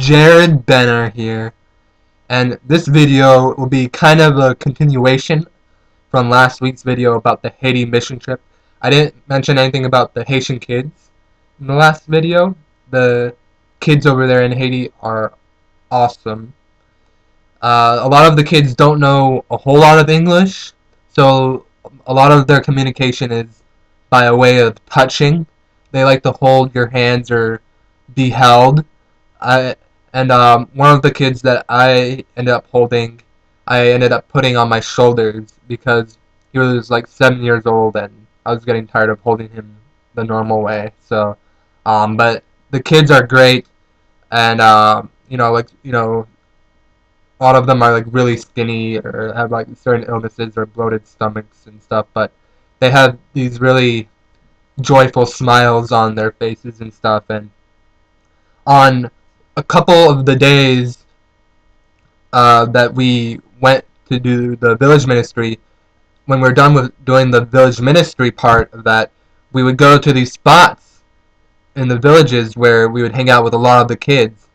Jared Benner here, and this video will be kind of a continuation from last week's video about the Haiti mission trip. I didn't mention anything about the Haitian kids in the last video. The kids over there in Haiti are awesome. A lot of the kids don't know a whole lot of English, so a lot of their communication is by a way of touching. They like to hold your hands or be held. I and One of the kids that I ended up holding, I ended up putting on my shoulders because he was like 7 years old and I was getting tired of holding him the normal way. So, but the kids are great, and a lot of them are like really skinny or have like certain illnesses or bloated stomachs and stuff, but they have these really joyful smiles on their faces and stuff. And on a couple of the days that we went to do the village ministry, when we were done with doing the village ministry part of that, we would go to these spots in the villages where we would hang out with a lot of the kids.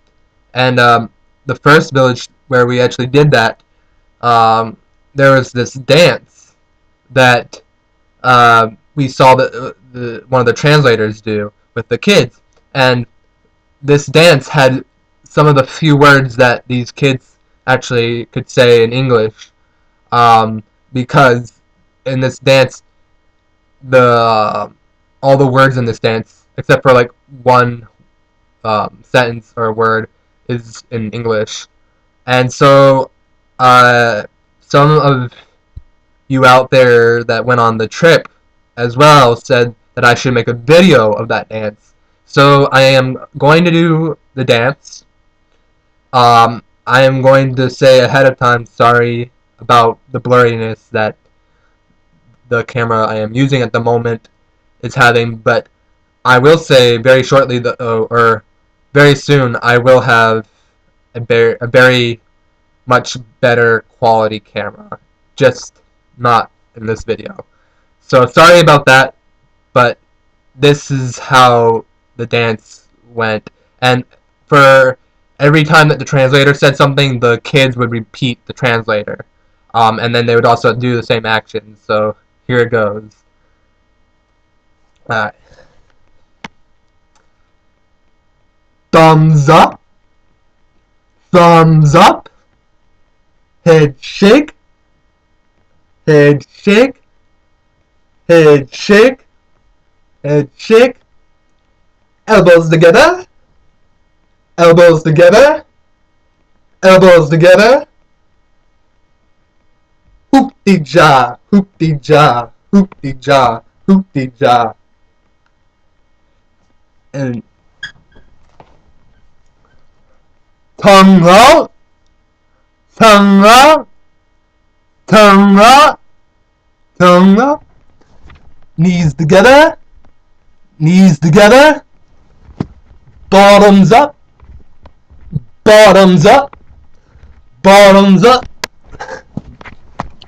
And the first village where we actually did that, there was this dance that we saw one of the translators do with the kids. And this dance had some of the few words that these kids actually could say in English, because in this dance, all the words in this dance, except for like one sentence or word, is in English. And so some of you out there that went on the trip as well said that I should make a video of that dance. So I am going to do the dance. I am going to say ahead of time sorry about the blurriness that the camera I am using at the moment is having, but I will say very shortly, or very soon, I will have a very much better quality camera, just not in this video. So sorry about that, but this is how the dance went. And for every time that the translator said something, the kids would repeat the translator. And then they would also do the same action. So here it goes. Alright. Thumbs up. Thumbs up. Head shake. Head shake. Head shake. Head shake. Elbows together. Elbows together. Elbows together. Hoop-de-ja. Hoop-de-ja. Hoop-de-ja. Hoop-de-ja. And tongue out. Tongue out. Tongue out. Tongue up. Knees together. Knees together. Bottoms up. Bottoms up. Bottoms up.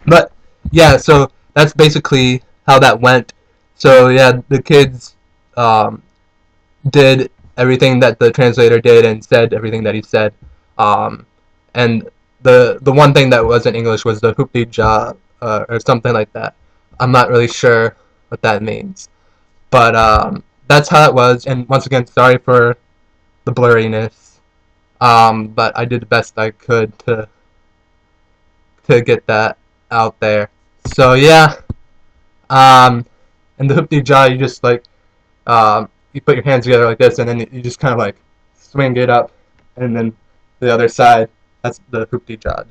But yeah, so that's basically how that went. So yeah, the kids did everything that the translator did and said everything that he said. And the one thing that wasn't English was the hoop-de-ja, or something like that. I'm not really sure what that means. But that's how it was. And once again, sorry for the blurriness. But I did the best I could to get that out there. So yeah. And the hoop-de-ja, you just like you put your hands together like this, and then you just kind of like swing it up, and then the other side. That's the hoop-de-ja.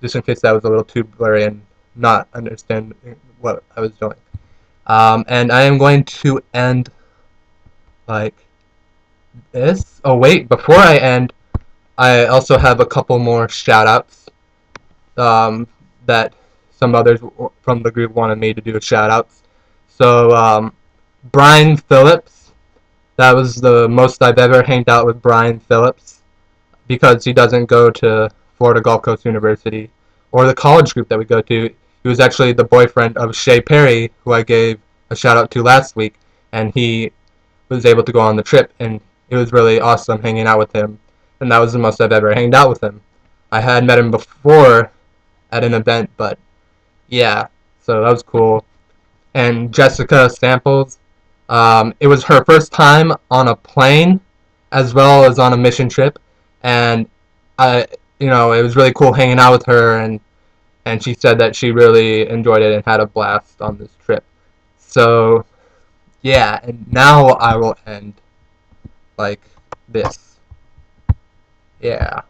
Just in case that was a little too blurry and not understand what I was doing. And I am going to end like this. Oh wait, before I end, I also have a couple more shout-outs that some others from the group wanted me to do shout-outs. So Brian Phillips, that was the most I've ever hanged out with Brian Phillips, because he doesn't go to Florida Gulf Coast University or the college group that we go to. He was actually the boyfriend of Shay Perry, who I gave a shout out to last week, and he was able to go on the trip, and it was really awesome hanging out with him. and that was the most I've ever hanged out with him. I had met him before at an event, but yeah, so that was cool. And Jessica Samples, it was her first time on a plane as well as on a mission trip, and I, it was really cool hanging out with her, and she said that she really enjoyed it and had a blast on this trip. So yeah, and now I will end like this. Yeah.